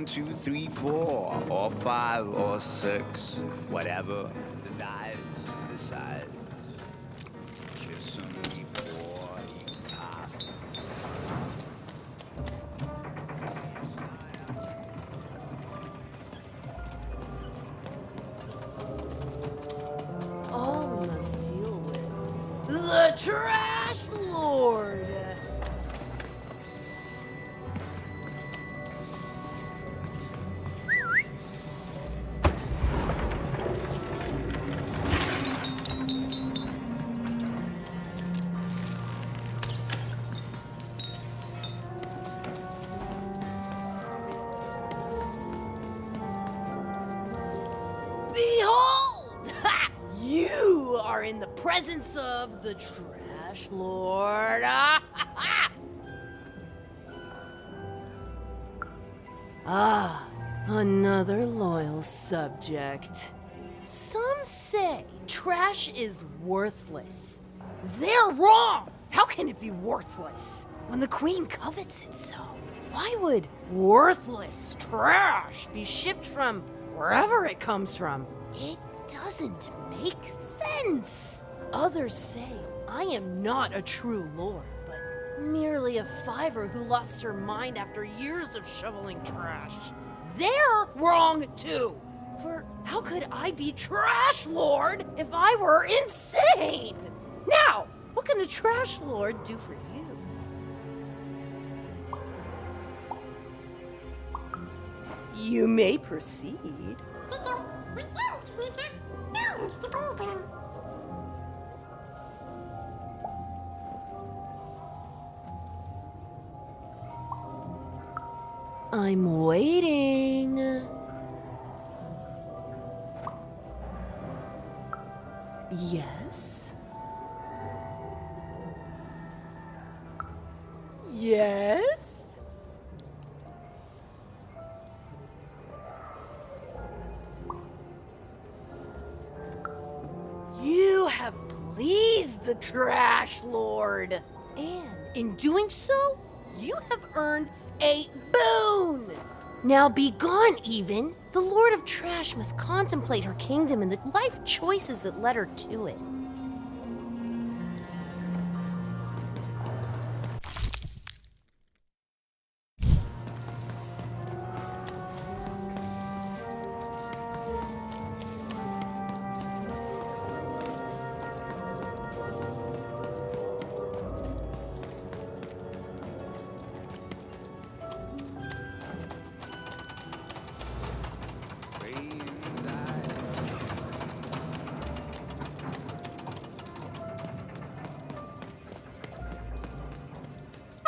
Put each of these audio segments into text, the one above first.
2, 3, 4, or 5, or 6, whatever the dice decide. Kiss him before he tosses. All must deal with the Trash Lord. Behold! Ha! You are in the presence of the Trash Lord. Ah, another loyal subject. Some say trash is worthless. They're wrong! How can it be worthless when the Queen covets it so? Why would worthless trash be shipped from wherever it comes from? It doesn't make sense. Others say I am not a true lord, but merely a fiver who lost her mind after years of shoveling trash. They're wrong too. For how could I be trash lord if I were insane? Now, what can the trash lord do for you? You may proceed. I'm waiting. Yes. Yes. You have pleased the Trash Lord. And in doing so, you have earned a boon. Now be gone, even. The Lord of Trash must contemplate her kingdom and the life choices that led her to it.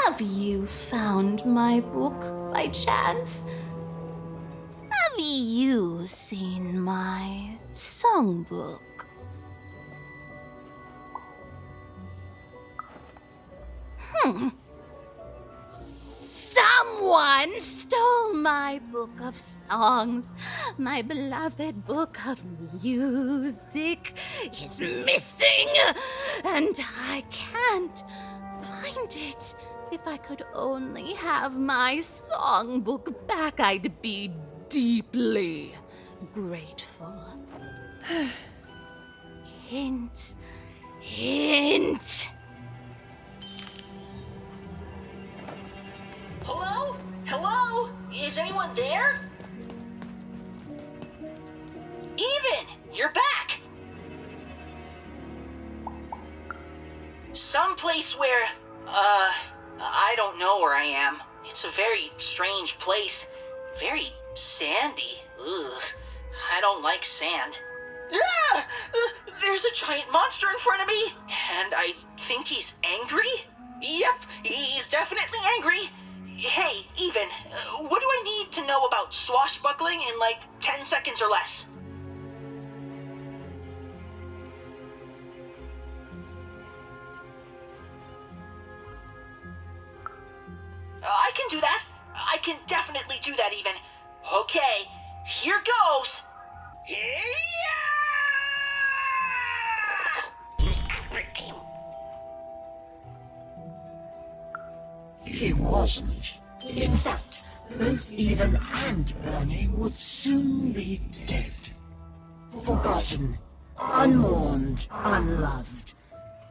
Have you found my book by chance? Have you seen my songbook? Someone stole my book of songs. My beloved book of music is missing, and I can't find it. If I could only have my songbook back, I'd be deeply grateful. Hint, hint. Hello? Hello? Is anyone there? Even, you're back! Someplace where, I don't know where I am. It's a very strange place. Very sandy. Ugh. I don't like sand. Ah! There's a giant monster in front of me! And I think he's angry? Yep, he's definitely angry. Hey, Even, what do I need to know about swashbuckling in like 10 seconds or less? I can do that. I can definitely do that, Even. Okay, here goes. He wasn't. In fact, Both Even and Bernie would soon be dead. Forgotten, unmourned, unloved.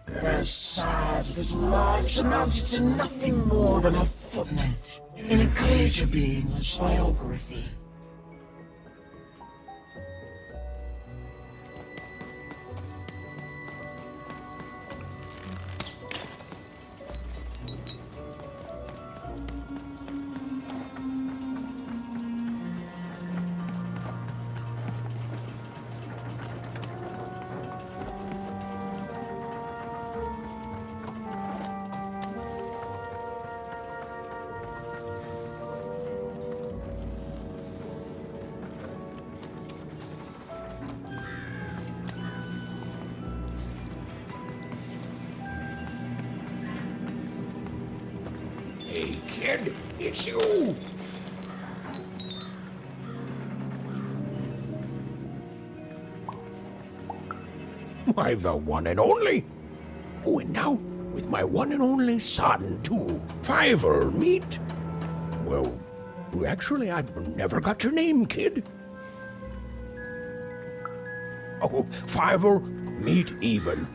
Their sad little lives amounted to nothing more than a footnote in a greater being's biography. Hey, kid, it's you! Why, the one and only. Oh, and now, with my one and only son, too. Fiver, meet? Well, actually, I never got your name, kid. Oh, Fiver, meet Even.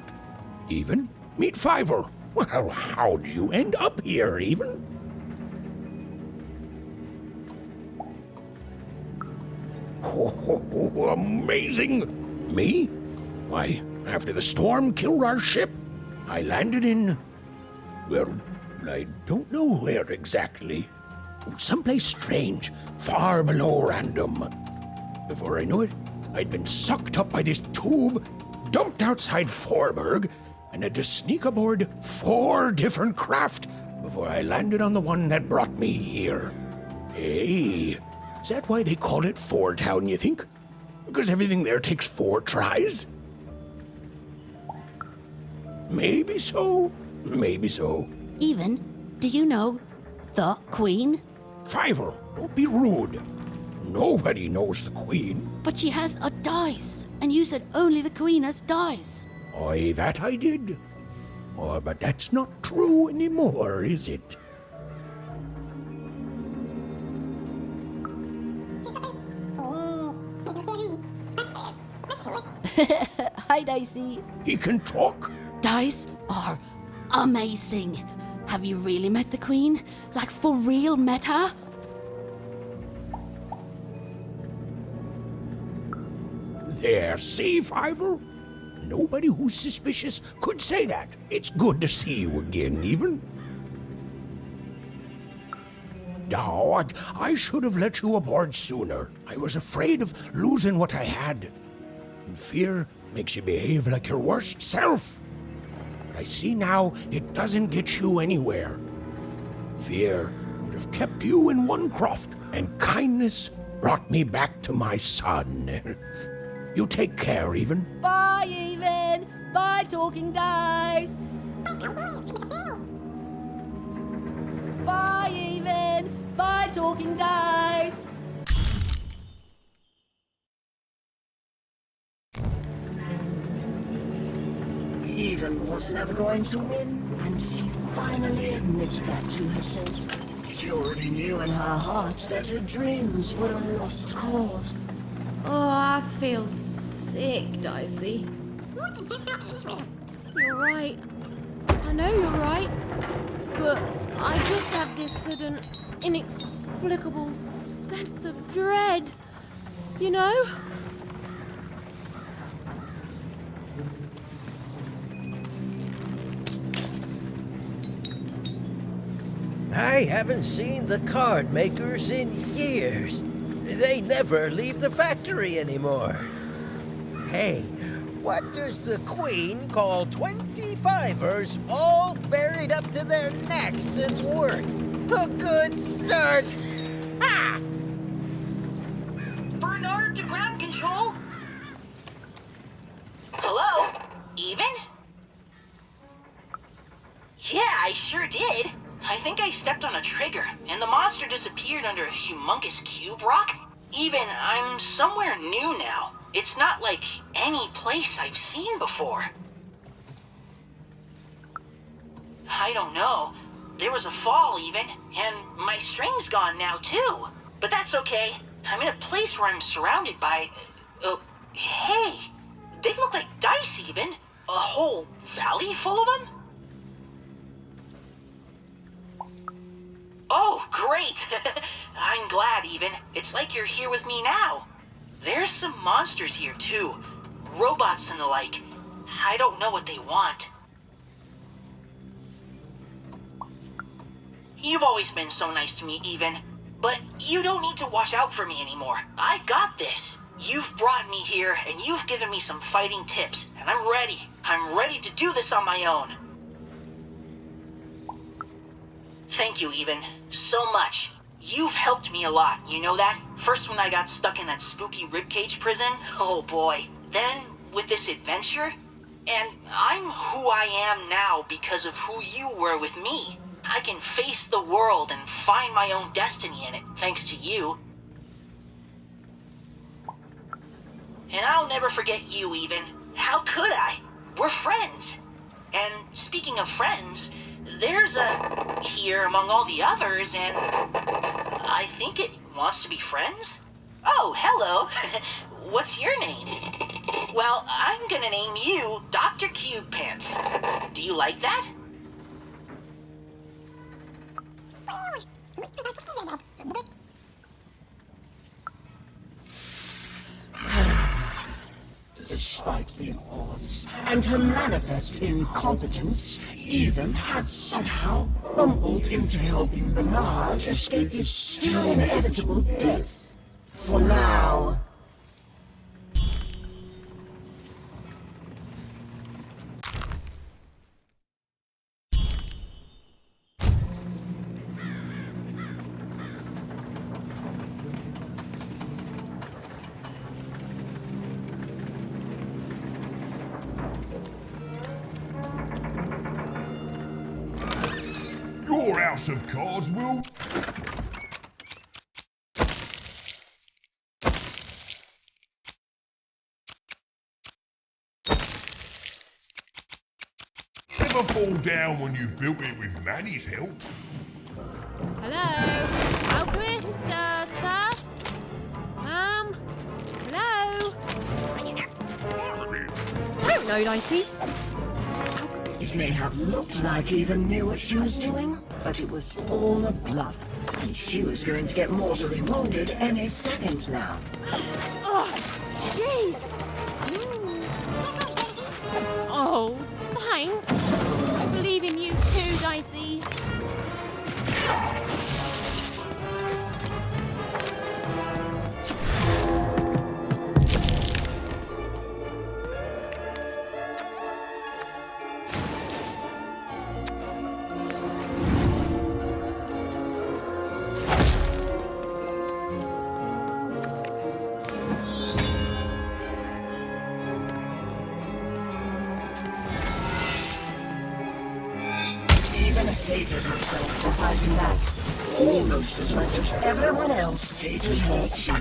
Even, meet Fiver. Well, how'd you end up here, Even? Oh, amazing! Me? Why, after the storm killed our ship, I landed in... well, I don't know where exactly. Someplace strange, far below random. Before I knew it, I'd been sucked up by this tube, dumped outside Forberg, and had to sneak aboard 4 different craft before I landed on the one that brought me here. Hey, is that why they call it Four Town, you think? Because everything there takes 4 tries? Maybe so, maybe so. Even, do you know the Queen? Fiver, don't be rude. Nobody knows the Queen. But she has a dice, and you said only the Queen has dice. Aye, that I did. Oh, but that's not true anymore, is it? Hi, Dicey. He can talk. Dice are amazing. Have you really met the Queen? Like, for real met her? There, see, Fiver? Nobody who's suspicious could say that. It's good to see you again, Even. No, I should have let you aboard sooner. I was afraid of losing what I had. And fear makes you behave like your worst self. But I see now it doesn't get you anywhere. Fear would have kept you in one croft, and kindness brought me back to my son. You take care, Even. Bye, Even. Bye, Talking Dice. Bye, Even. Bye, Talking Dice. Even was never going to win, and she finally admitted that to herself. She already knew in her heart that her dreams were a lost cause. Oh, I feel sick, Dicey. You're right. I know you're right. But I just have this sudden, inexplicable sense of dread. You know? I haven't seen the card makers in years. They never leave the factory anymore. Hey, what does the Queen call 25ers all buried up to their necks in work? A good start. Ha! Bernard to ground control. Hello? Even? Yeah, I sure did. I think I stepped on a trigger, and the monster disappeared under a humongous cube rock. Even, I'm somewhere new now. It's not like any place I've seen before. I don't know. There was a fall even, and my string's gone now too. But that's okay. I'm in a place where I'm surrounded by... hey, they look like dice even. A whole valley full of them? Oh, great! I'm glad even. It's like you're here with me now. There's some monsters here too. Robots and the like. I don't know what they want. You've always been so nice to me, even. But you don't need to watch out for me anymore. I got this. You've brought me here, and you've given me some fighting tips, and I'm ready. I'm ready to do this on my own. Thank you, even. So much. You've helped me a lot, you know that? First when I got stuck in that spooky ribcage prison, oh boy. Then, with this adventure, and I'm who I am now because of who you were with me. I can face the world and find my own destiny in it, thanks to you. And I'll never forget you, even. How could I? We're friends. And speaking of friends, there's a here among all the others, and I think it wants to be friends? Oh, hello. What's your name? Well, I'm gonna name you Dr. Cube Pants. Do you like that? Despite the odds and her manifest incompetence, Ethan had somehow bumbled into helping Bernard escape his still inevitable death. For now. Your house of cards will... never fall down when you've built it with Manny's help. Hello? Alchemist, sir? Hello? I don't know, Dicey. It may have looked like Eva knew what she was doing, but it was all a bluff. And she was going to get mortally wounded any second now. Oh, jeez. Oh, thanks. I believe in you too, Dicey. Hated herself for fighting back, almost as much as everyone else hated her too.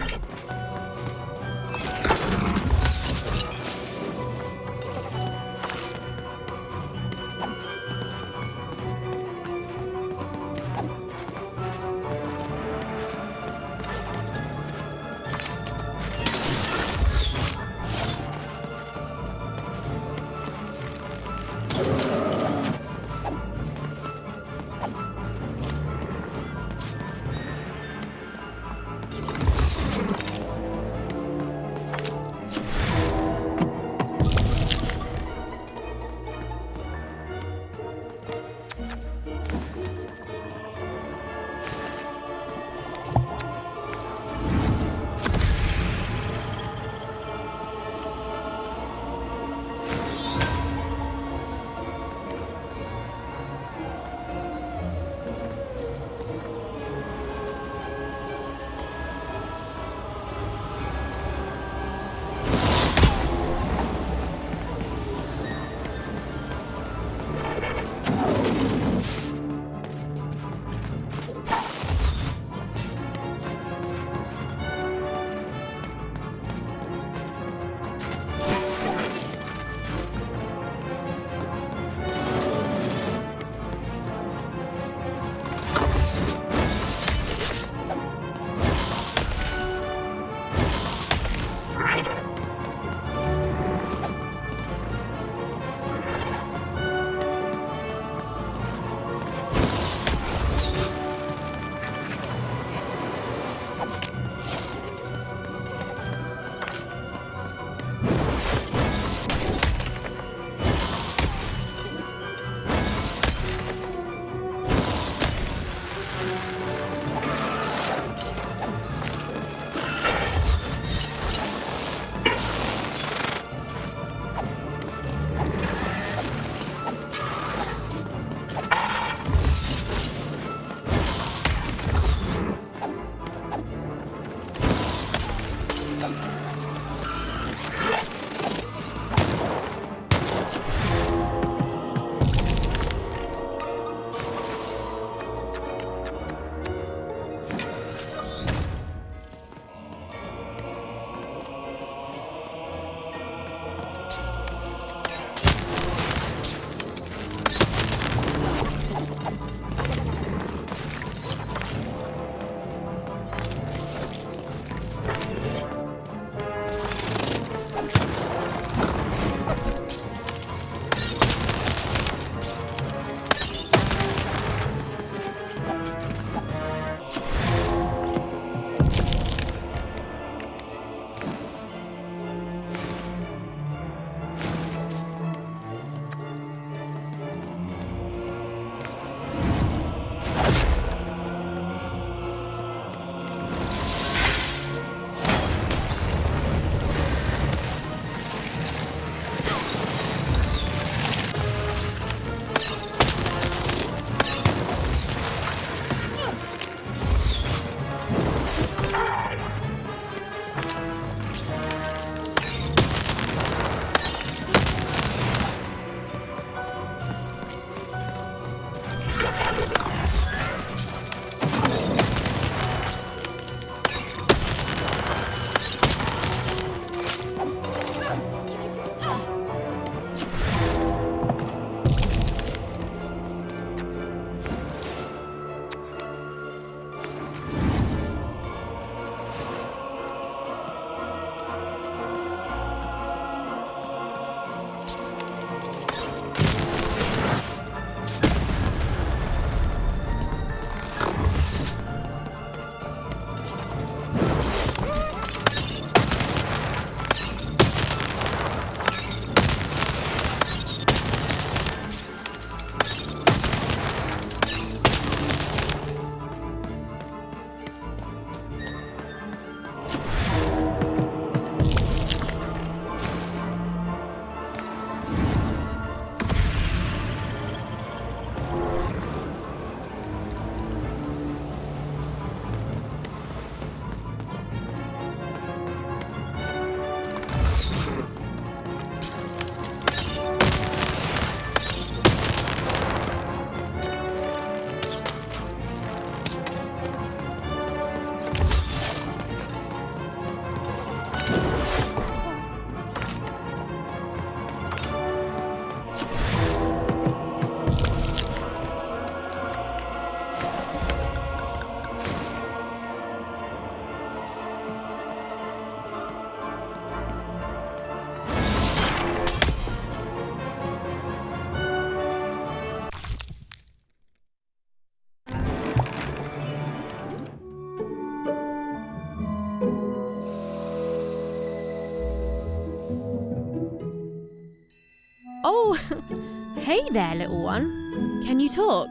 Hey there, little one. Can you talk?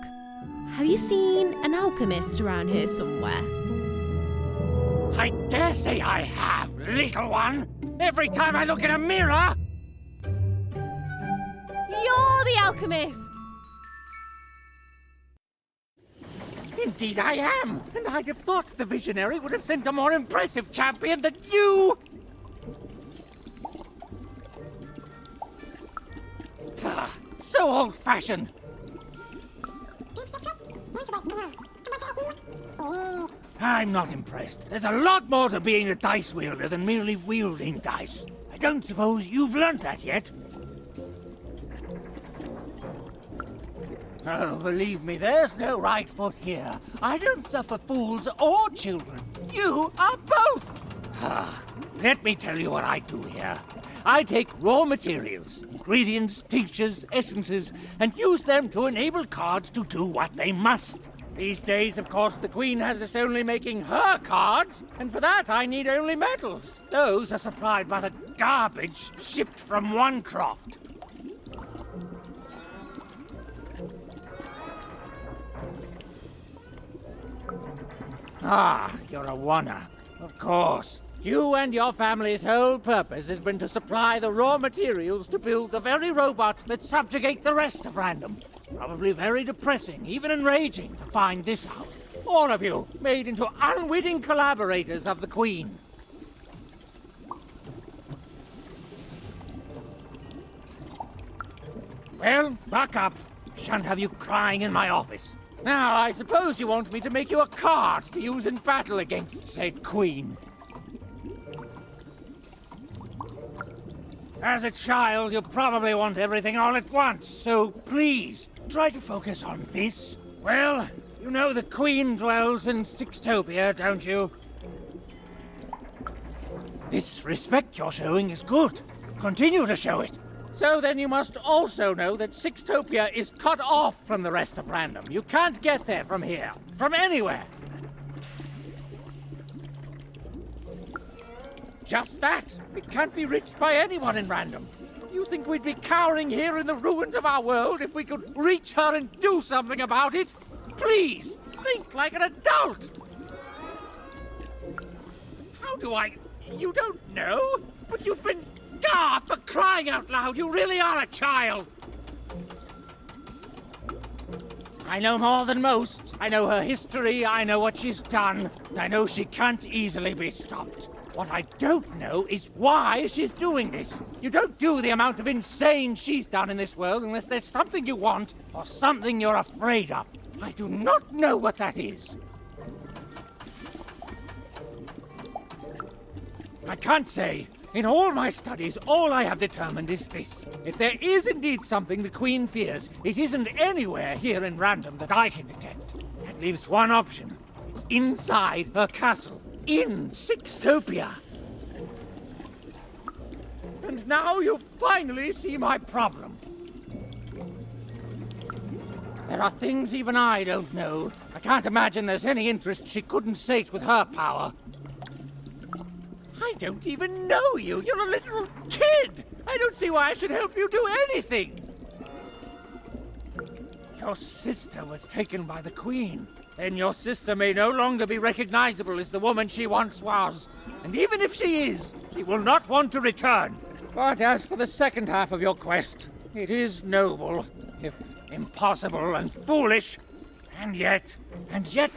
Have you seen an alchemist around here somewhere? I dare say I have, little one. Every time I look in a mirror... You're the alchemist! Indeed I am, and I'd have thought the visionary would have sent a more impressive champion than you! So old-fashioned! I'm not impressed. There's a lot more to being a dice wielder than merely wielding dice. I don't suppose you've learnt that yet? Oh, believe me, there's no right foot here. I don't suffer fools or children. You are both! Let me tell you what I do here. I take raw materials, ingredients, tinctures, essences, and use them to enable cards to do what they must. These days, of course, the Queen has us only making her cards, and for that I need only metals. Those are supplied by the garbage shipped from Onecroft. Ah, you're a oner. Of course. You and your family's whole purpose has been to supply the raw materials to build the very robots that subjugate the rest of Random. It's probably very depressing, even enraging, to find this out. All of you, made into unwitting collaborators of the Queen. Well, buck up. Shan't have you crying in my office. Now, I suppose you want me to make you a card to use in battle against said Queen. As a child, you probably want everything all at once, so please, try to focus on this. Well, you know the Queen dwells in Sixtopia, don't you? This respect you're showing is good. Continue to show it. So then you must also know that Sixtopia is cut off from the rest of Random. You can't get there from here, from anywhere. Just that. It can't be reached by anyone in Random. You think we'd be cowering here in the ruins of our world if we could reach her and do something about it? Please, think like an adult! How do I... You don't know? But you've been... Ah, for crying out loud, you really are a child! I know more than most. I know her history, I know what she's done, and I know she can't easily be stopped. What I don't know is why she's doing this. You don't do the amount of insane she's done in this world unless there's something you want or something you're afraid of. I do not know what that is. I can't say. In all my studies, all I have determined is this. If there is indeed something the Queen fears, it isn't anywhere here in Random that I can detect. That leaves one option. It's inside her castle. In Sixtopia. And now you finally see my problem. There are things even I don't know. I can't imagine there's any interest she couldn't sate with her power. I don't even know you. You're a little kid. I don't see why I should help you do anything. Your sister was taken by the Queen. Then your sister may no longer be recognizable as the woman she once was. And even if she is, she will not want to return. But as for the second half of your quest, it is noble, if impossible and foolish. And yet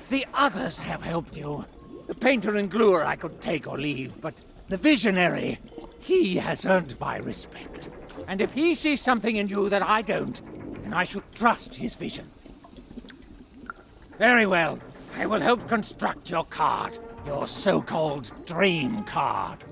the others have helped you. The painter and gluer I could take or leave, but the visionary, he has earned my respect. And if he sees something in you that I don't, then I should trust his vision. Very well. I will help construct your card. Your so-called dream card.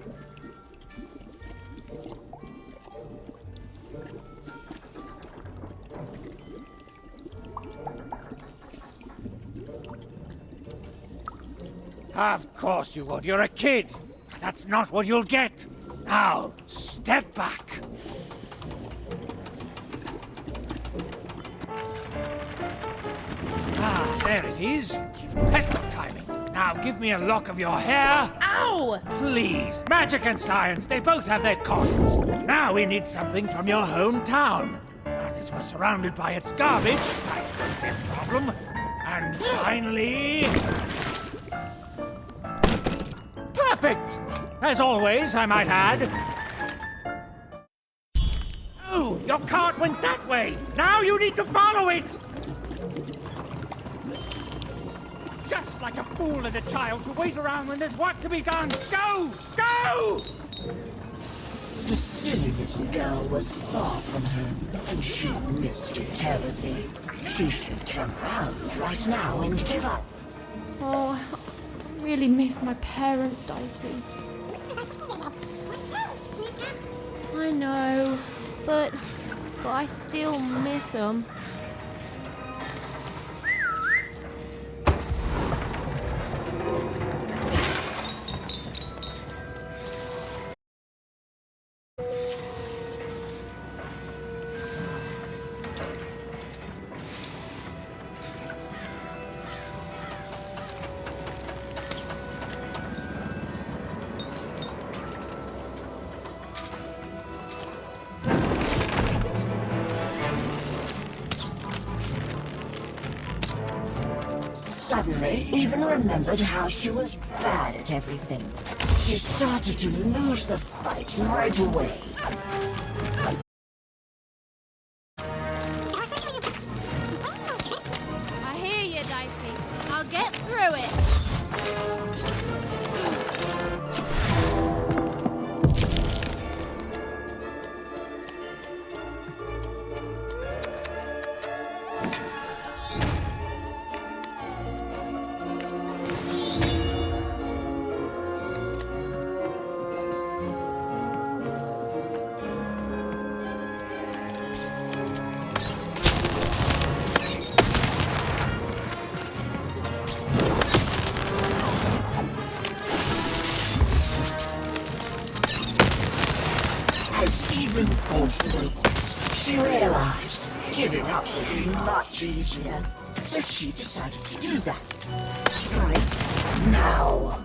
Of course you would. You're a kid. That's not what you'll get. Now, step back. Ah, there it is. Perfect timing. Now give me a lock of your hair. Ow! Please. Magic and science, they both have their costs. Now we need something from your hometown. because we're surrounded by its garbage. That's a big problem. And finally... Perfect! As always, I might add. Oh, your cart went that way! Now you need to follow it! Just like a fool and a child to wait around when there's work to be done! Go! Go! The silly little girl was far from home, and she missed it terribly. She should turn around right now and give up. Oh, I really miss my parents, Dicey. I know, but I still miss them. Suddenly, even remembered how she was bad at everything. She started to lose the fight right away. I hear you, Dicey. I'll get through it. As even thought once, she realized giving up would be much easier. So she decided to do that. Right now.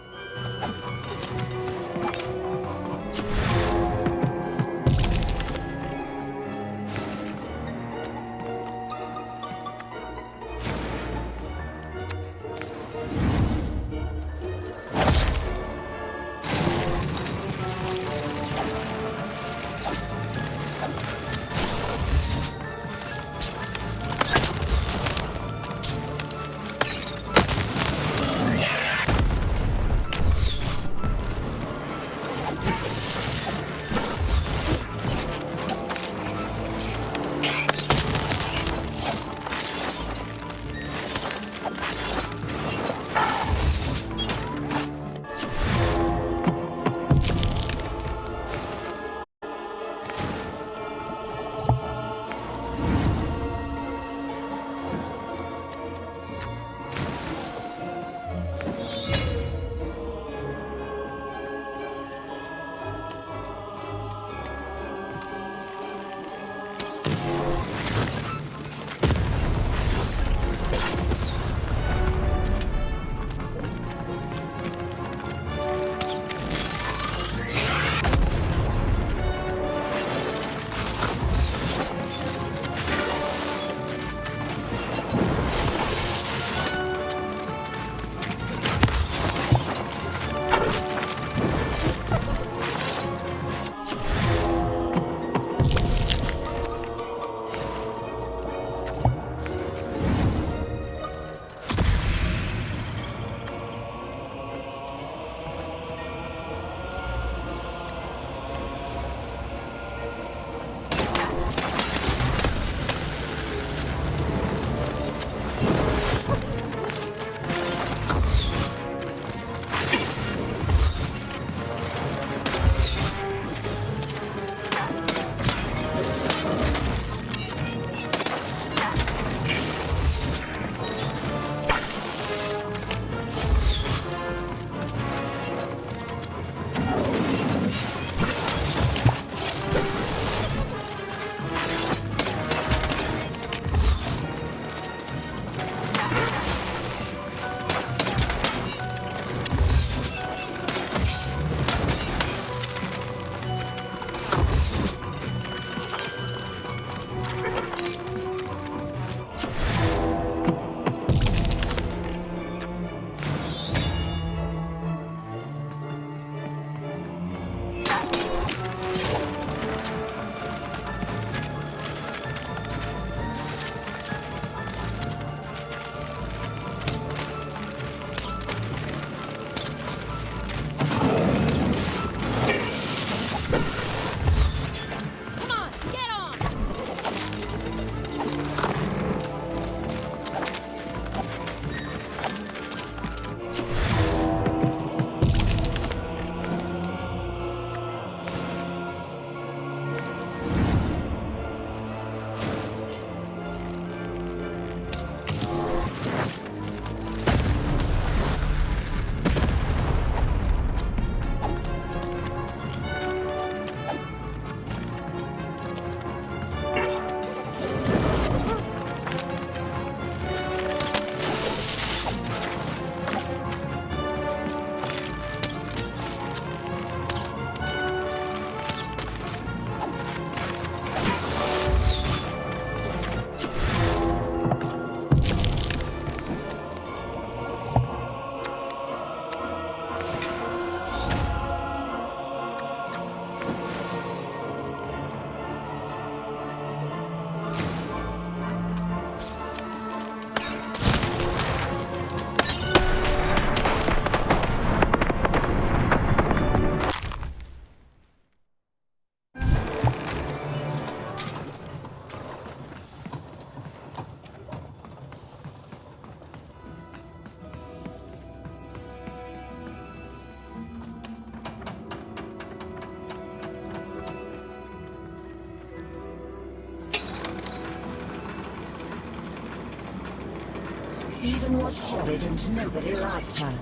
Even was horrid and nobody liked her.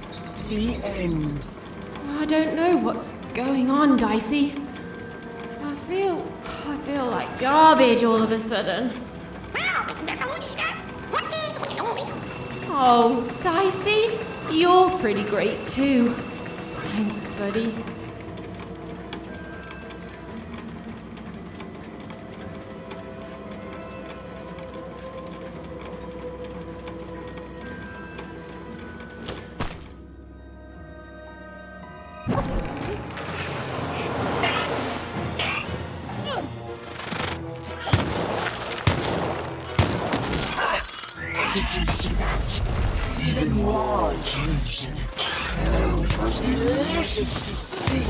The end. I don't know what's going on, Dicey. I feel like garbage all of a sudden. Oh, Dicey, you're pretty great too. Thanks, buddy. Did you see that? Even was using it. Oh, it was delicious to see.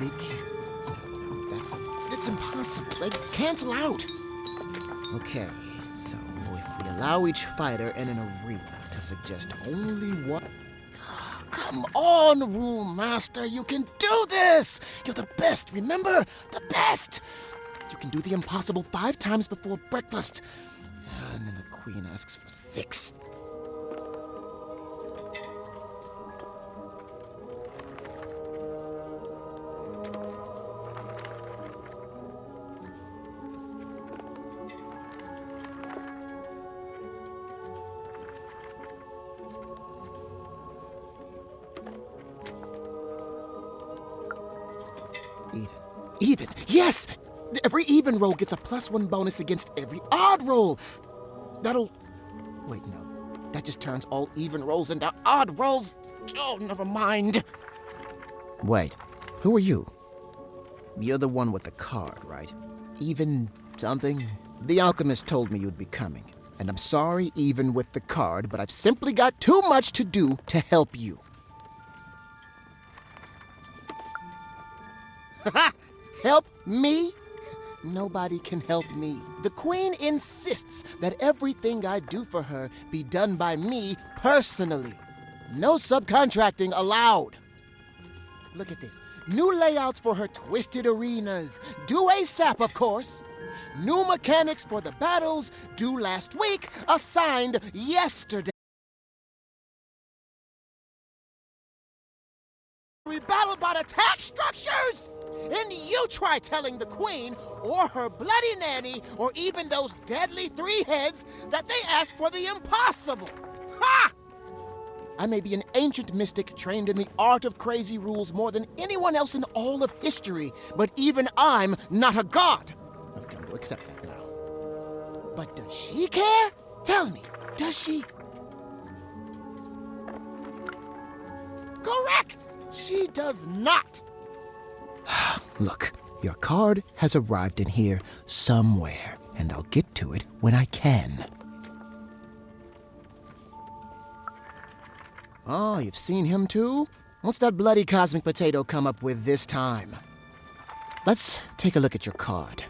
advantage. No, it's impossible. They cancel out. Okay, so if we allow each fighter in an arena to suggest only one... Come on, Rule Master, you can do this! You're the best, remember? The best! You can do the impossible 5 times before breakfast. And then the Queen asks for 6. Even. Yes! Every even roll gets a +1 bonus against every odd roll. That'll... Wait, no. That just turns all even rolls into odd rolls. Oh, never mind. Wait, who are you? You're the one with the card, right? Even something? The alchemist told me you'd be coming. And I'm sorry even with the card, but I've simply got too much to do to help you. Ha! Help me? Nobody can help me. The Queen insists that everything I do for her be done by me personally. No subcontracting allowed. Look at this. New layouts for her twisted arenas. Due ASAP, of course. New mechanics for the battles. Due last week. Assigned yesterday. We battle bot attack structures? And you try telling the Queen, or her bloody nanny, or even those deadly 3 heads that they ask for the impossible. Ha! I may be an ancient mystic trained in the art of crazy rules more than anyone else in all of history, but even I'm not a god. I've come to accept that now. But does she care? Tell me, does she? Correct! She does not. Look, your card has arrived in here somewhere, and I'll get to it when I can. Oh, you've seen him too? What's that bloody cosmic potato come up with this time? Let's take a look at your card.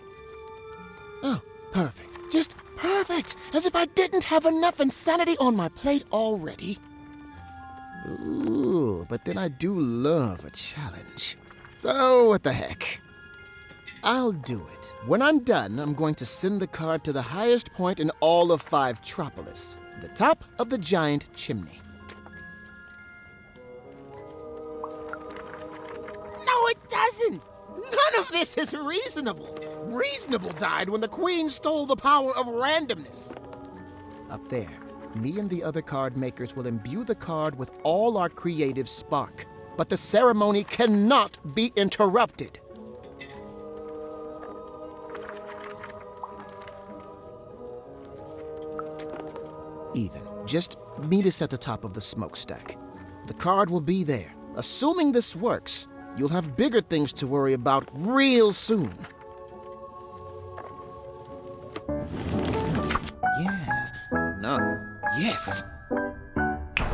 Oh, perfect. Just perfect! As if I didn't have enough insanity on my plate already. Ooh, but then I do love a challenge. So, what the heck? I'll do it. When I'm done, I'm going to send the card to the highest point in all of Five-tropolis, the top of the giant chimney. No, it doesn't! None of this is reasonable. Reasonable died when the Queen stole the power of randomness. Up there, me and the other card makers will imbue the card with all our creative spark. But the ceremony cannot be interrupted. Even. Just meet us at the top of the smokestack. The card will be there. Assuming this works, you'll have bigger things to worry about real soon. Yes. No. Yes.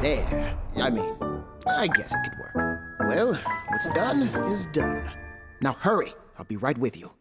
There. I guess it could work. Well, what's done is done. Now hurry. I'll be right with you.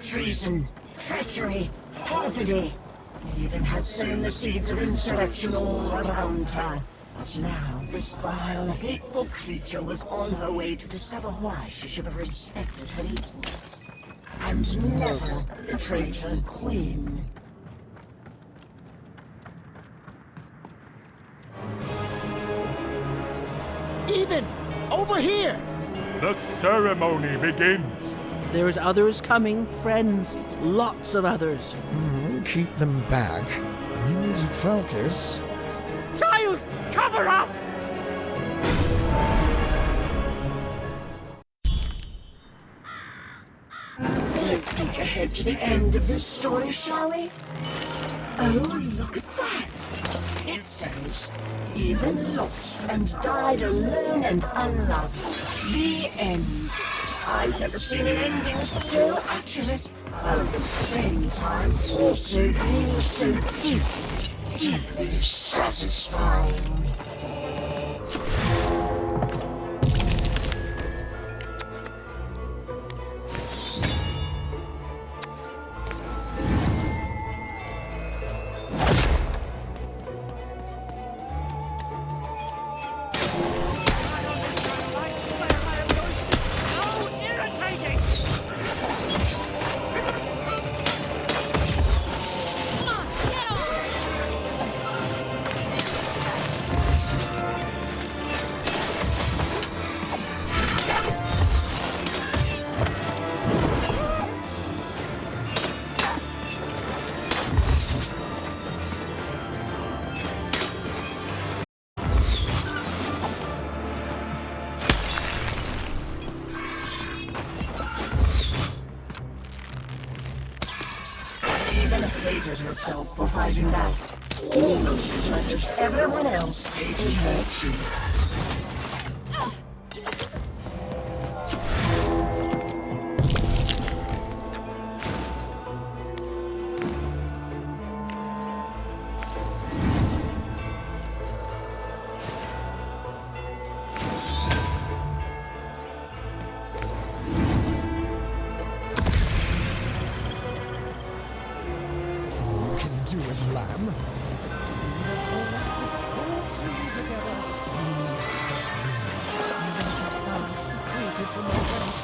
Treason, treachery, perfidy. Even had sown the seeds of insurrection all around her. But now this vile, hateful creature was on her way to discover why she should have respected her equal. And never betrayed her queen. Even! Over here! The ceremony begins. There's others coming, friends. Lots of others. Keep them back. I need to focus. Child, cover us! Let's peek ahead to the end of this story, shall we? Oh, look at that! It says, even lost and died alone and unloved. The end. I've never seen an ending so accurate, and at the same time also being so deep, deeply satisfying. Hated herself for fighting back, almost as much as everyone else hated her too. Do it, lamb. Let's this all soon together. Secreted from my face.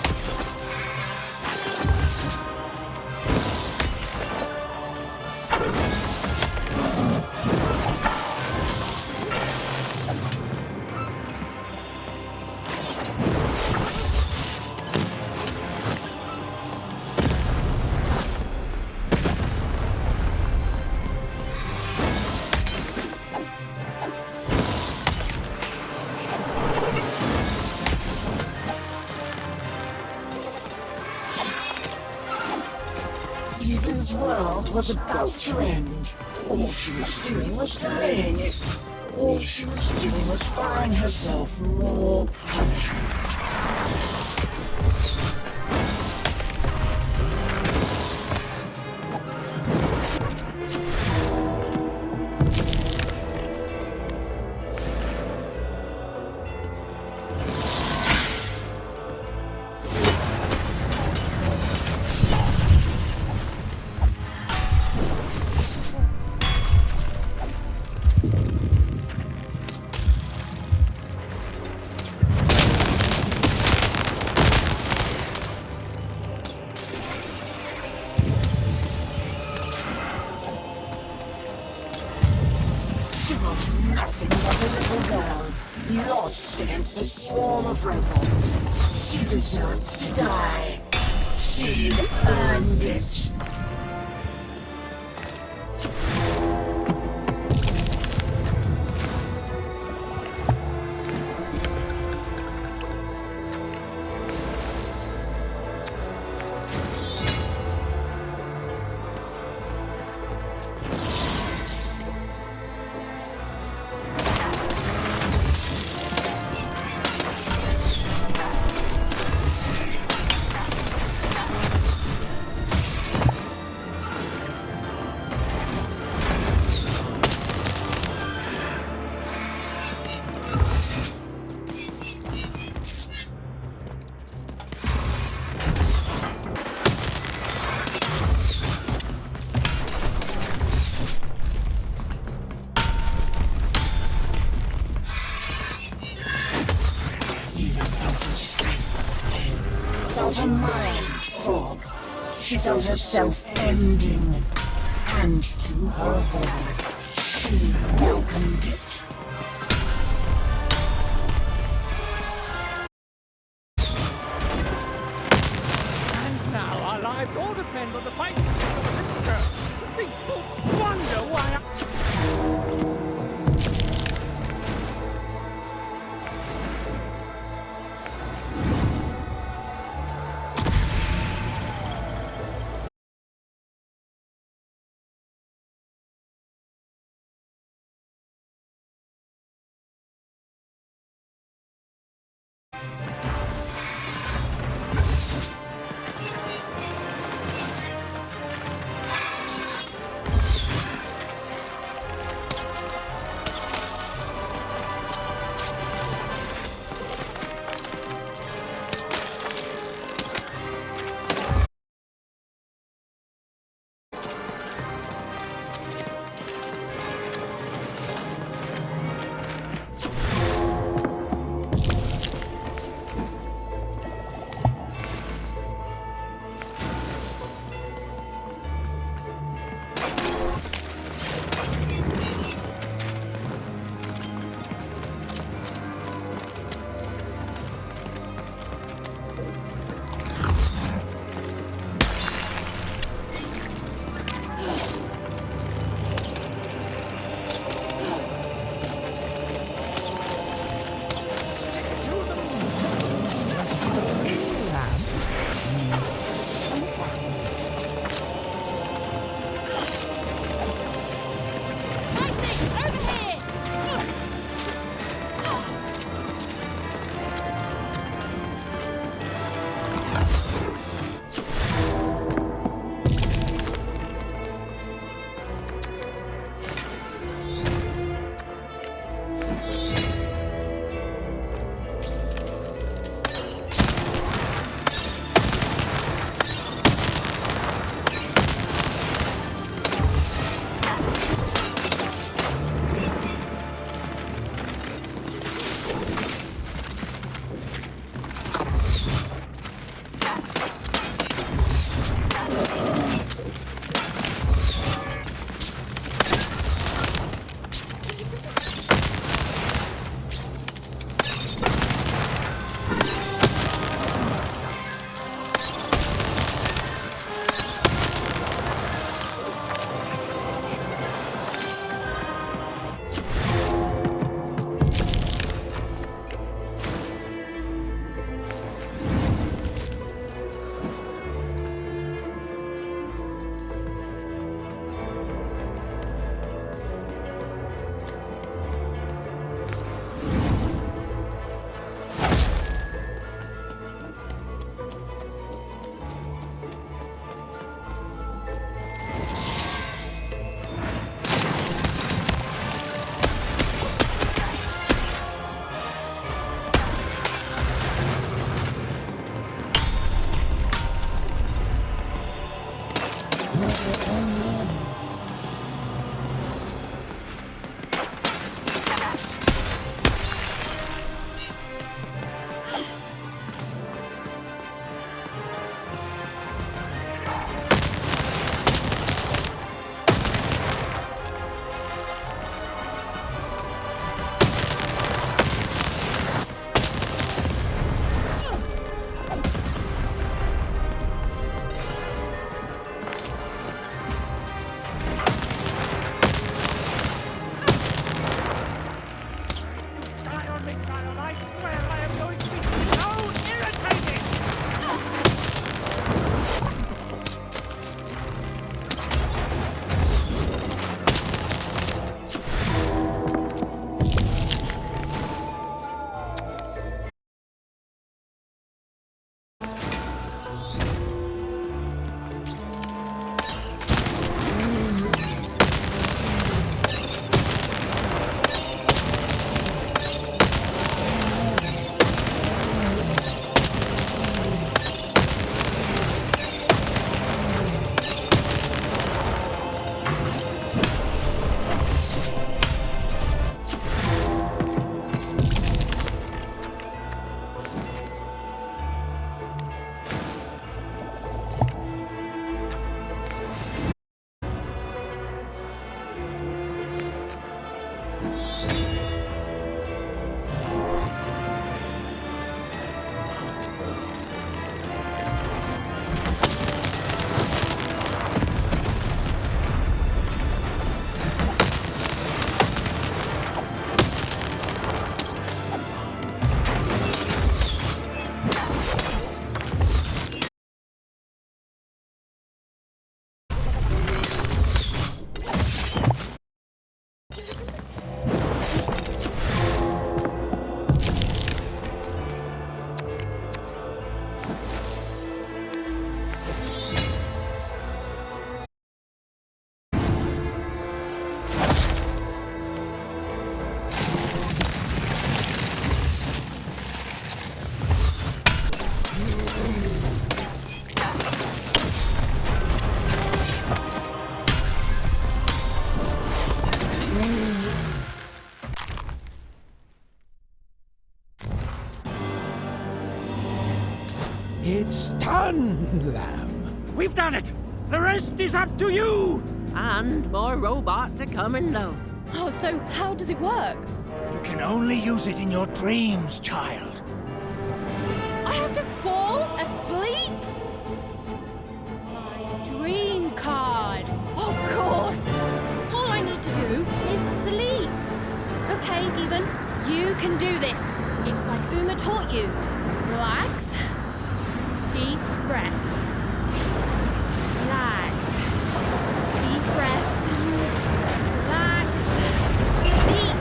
Ethan's world was about to end. All she was doing was delaying it. All she was doing was buying herself more punishment. She was nothing but a little girl, lost against a swarm of robots. She deserved to die. She'd earned it. Felt a mind fog. She felt herself ending. And to her horror, she welcomed it. And now our lives all depend on the fate of this girl. People wonder why It's done, Lamb. We've done it! The rest is up to you! And more robots are coming, love. Oh, so how does it work? You can only use it in your dreams, child. I have to fall asleep? My dream card. Of course. All I need to do is sleep. Okay, Even, you can do this. It's like Uma taught you. Relax. Deep breaths. Relax. Deep breaths. Relax. Deep.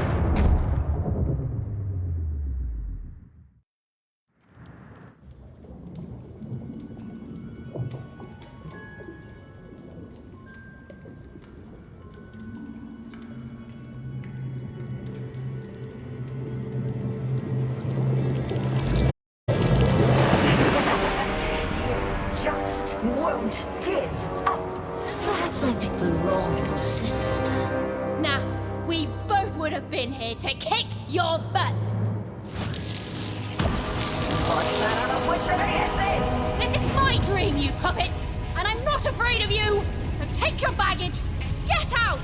Won't give up. Perhaps I picked the wrong sister. Nah, we both would have been here to kick your butt. What kind of witchery is this? This is my dream, you puppet, and I'm not afraid of you. So take your baggage, get out.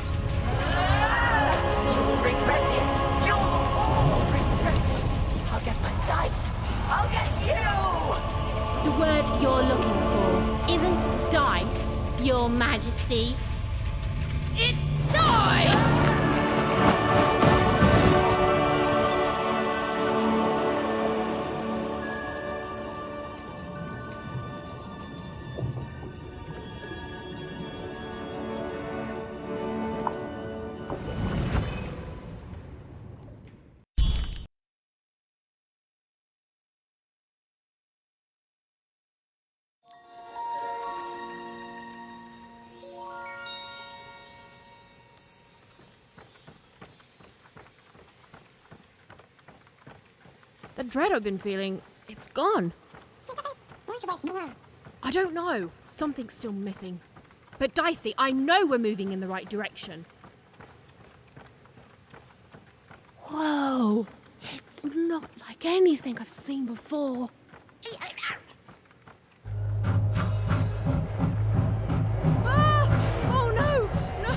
You'll regret this. You'll all regret this. I'll get my dice. I'll get you. The word you're looking for isn't dice, Your Majesty. It's die! The dread I've been feeling, it's gone. I don't know. Something's still missing. But Dicey, I know we're moving in the right direction. Whoa! It's not like anything I've seen before. Ah! Oh no! No!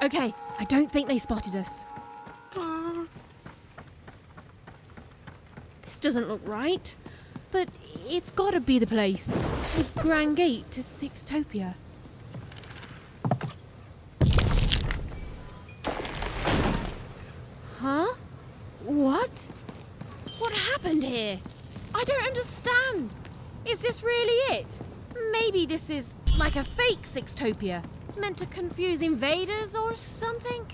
Okay, I don't think they spotted us. This doesn't look right, but it's gotta be the place. The Grand Gate to Sixtopia. Huh? What? What happened here? I don't understand. Is this really it? Maybe this is like a fake Sixtopia, meant to confuse invaders or something?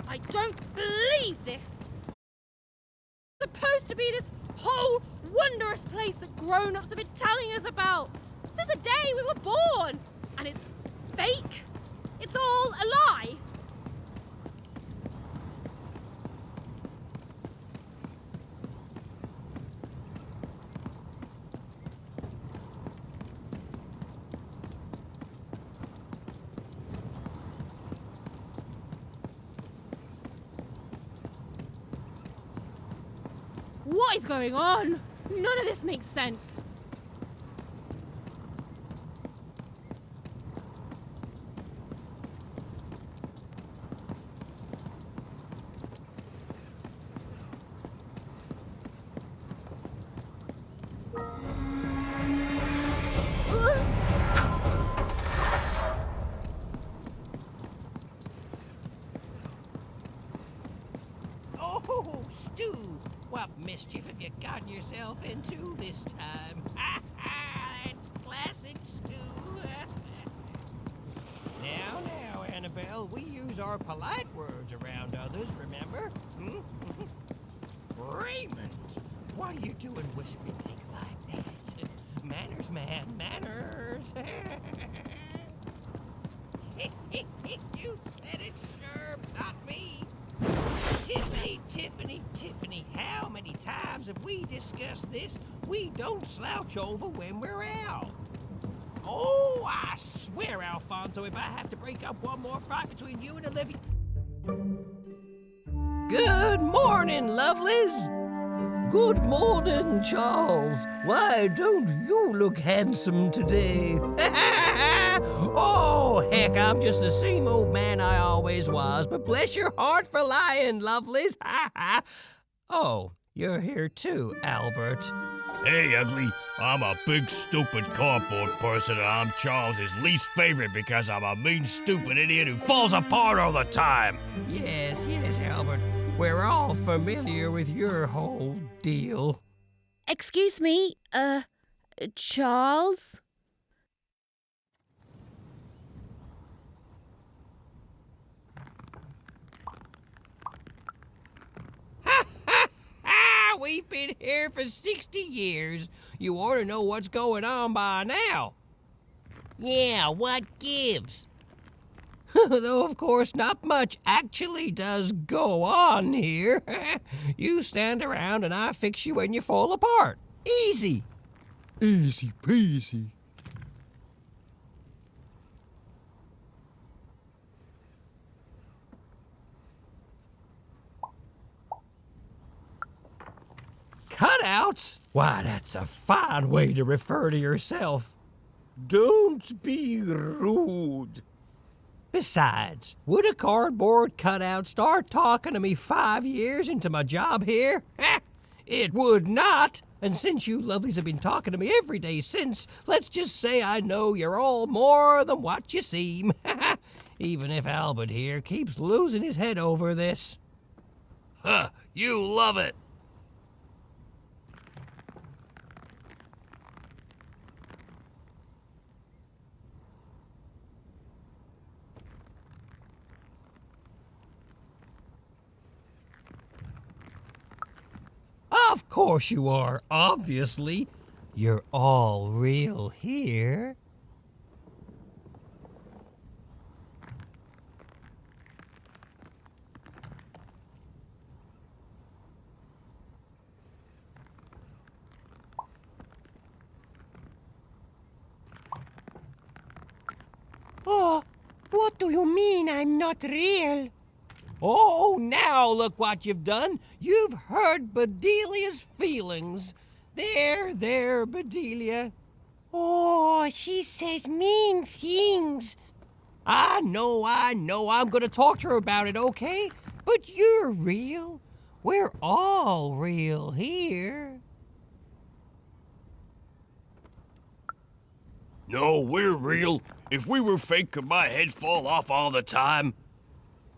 I don't believe this! It's supposed to be this whole wondrous place that grown-ups have been telling us about since the day we were born! And it's fake? It's all a lie? What is going on? None of this makes sense. Oh, Stu! What mischief have you gotten yourself into this time? That's classic Stu. Now, Annabelle, we use our polite words around others, remember? Hmm? Raymond, what are you doing whispering things like that? Manners, man, manners. You said it, sure, not me. Tiffany, how many times have we discussed this? We don't slouch over when we're out. Oh, I swear, Alfonso, if I have to break up one more fight between you and Olivia... Good morning, lovelies. Good morning, Charles. Why, don't you look handsome today? Oh, heck, I'm just the same old man I always was, but bless your heart for lying, lovelies. Oh, you're here too, Albert. Hey, ugly. I'm a big, stupid cardboard person, and I'm Charles's least favorite because I'm a mean, stupid idiot who falls apart all the time. Yes, Albert. We're all familiar with your whole deal. Excuse me, Charles? We've been here for 60 years. You ought to know what's going on by now. Yeah, what gives? Though, of course, not much actually does go on here. You stand around and I fix you when you fall apart. Easy. Easy peasy. Cut cutouts? Why, that's a fine way to refer to yourself. Don't be rude. Besides, would a cardboard cutout start talking to me 5 years into my job here? It would not. And since you lovelies have been talking to me every day since, let's just say I know you're all more than what you seem. Even if Albert here keeps losing his head over this. Huh, you love it. Of course you are, obviously. You're all real here. Oh, what do you mean I'm not real? Oh, now look what you've done. You've hurt Bedelia's feelings. There, Bedelia. Oh, she says mean things. I know. I'm gonna talk to her about it, okay? But you're real. We're all real here. No, we're real. If we were fake, could my head fall off all the time?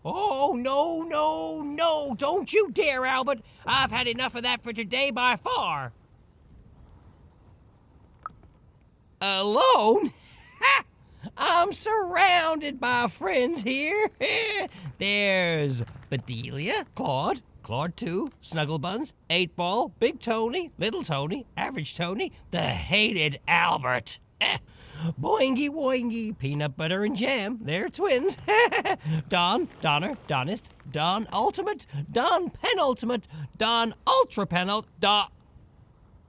Oh, no, don't you dare, Albert. I've had enough of that for today by far. Alone? Ha! I'm surrounded by friends here. There's Bedelia, Claude 2, Snugglebuns, 8-Ball, Big Tony, Little Tony, Average Tony, the hated Albert. Boingy Woingy, Peanut Butter and Jam, they're twins. Don, Donner, Donist, Don Ultimate, Don Penultimate, Don Ultra Penult, Don...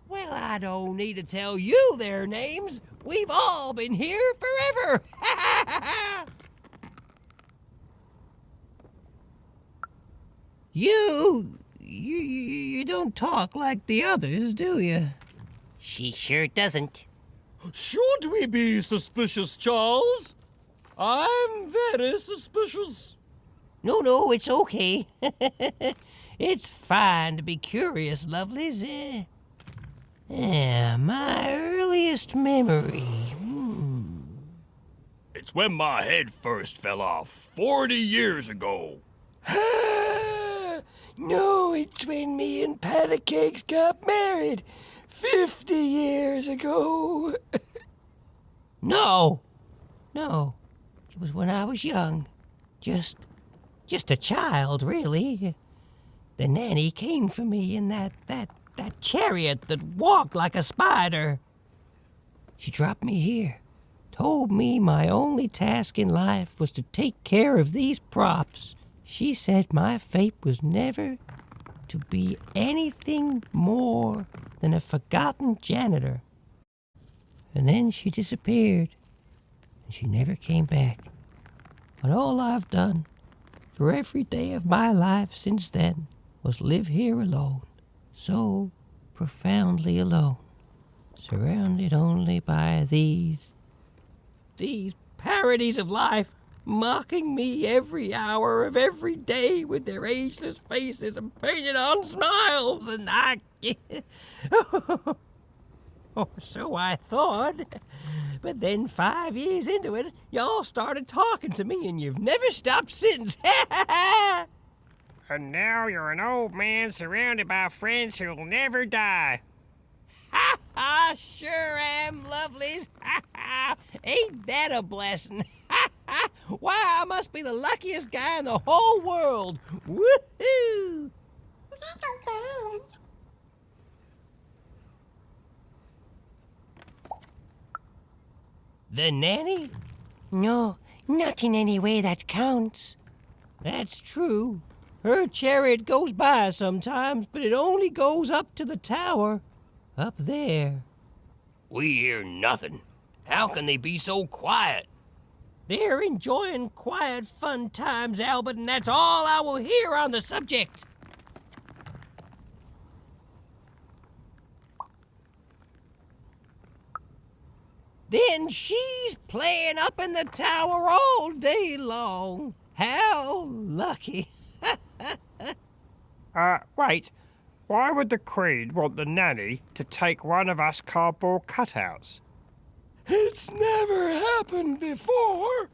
Well, I don't need to tell you their names. We've all been here forever. You don't talk like the others, do you? She sure doesn't. Should we be suspicious, Charles? I'm very suspicious. No, it's okay. It's fine to be curious, lovelies. My earliest memory. It's when my head first fell off 40 years ago. No, it's when me and Patty Cakes got married 50 years ago. No. It was when I was young. Just a child, really. The nanny came for me in that chariot that walked like a spider. She dropped me here, told me my only task in life was to take care of these props. She said my fate was never to be anything more than a forgotten janitor. And then she disappeared, and she never came back. But all I've done for every day of my life since then was live here alone, so profoundly alone, surrounded only by these parodies of life, mocking me every hour of every day with their ageless faces and painted on smiles, and or so I thought. But then 5 years into it, y'all started talking to me, and you've never stopped since. And now you're an old man surrounded by friends who'll never die. I sure am, lovelies. Ain't that a blessing? Why, I must be the luckiest guy in the whole world. Woohoo! The nanny? No, not in any way that counts. That's true. Her chariot goes by sometimes, but it only goes up to the tower. Up there. We hear nothing. How can they be so quiet? They're enjoying quiet, fun times, Albert, and that's all I will hear on the subject. Then she's playing up in the tower all day long. How lucky. Wait. Why would the Queen want the nanny to take one of us cardboard cutouts? It's never happened before.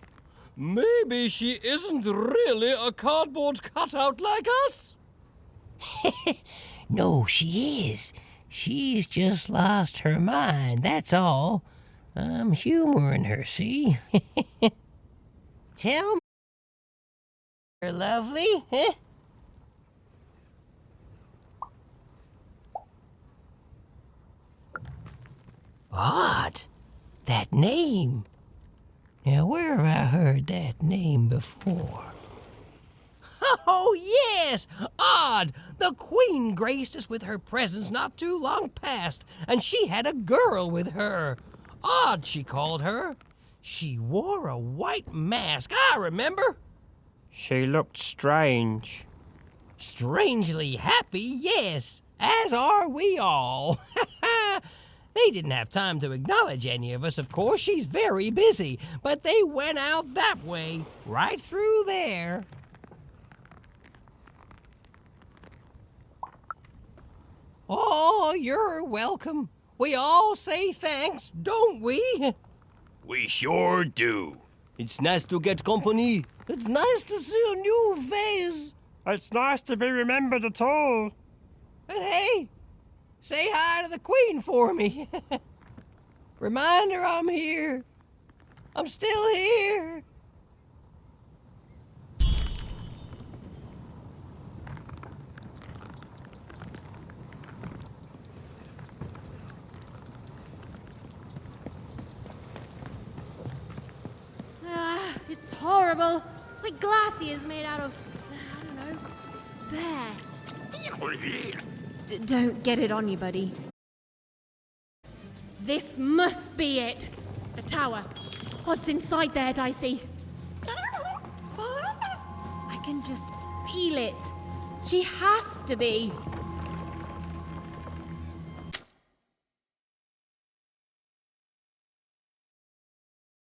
Maybe she isn't really a cardboard cutout like us. No, she is. She's just lost her mind, that's all. I'm humoring her, see? Tell me, you're lovely, huh? Odd. That name. Now, where have I heard that name before? Oh, yes! Odd! The Queen graced us with her presence not too long past, and she had a girl with her. Odd, she called her. She wore a white mask, I remember. She looked strange. Strangely happy, yes, as are we all. They didn't have time to acknowledge any of us, of course. She's very busy, but they went out that way, right through there. Oh, you're welcome. We all say thanks, don't we? We sure do. It's nice to get company. It's nice to see a new face. It's nice to be remembered at all. And hey, say hi to the Queen for me. Remind her I'm here. I'm still here. It's horrible. Like glaciers made out of, I don't know, despair. Don't get it on you, buddy. This must be it. The tower. What's inside there, Dicey? I can just feel it. She has to be.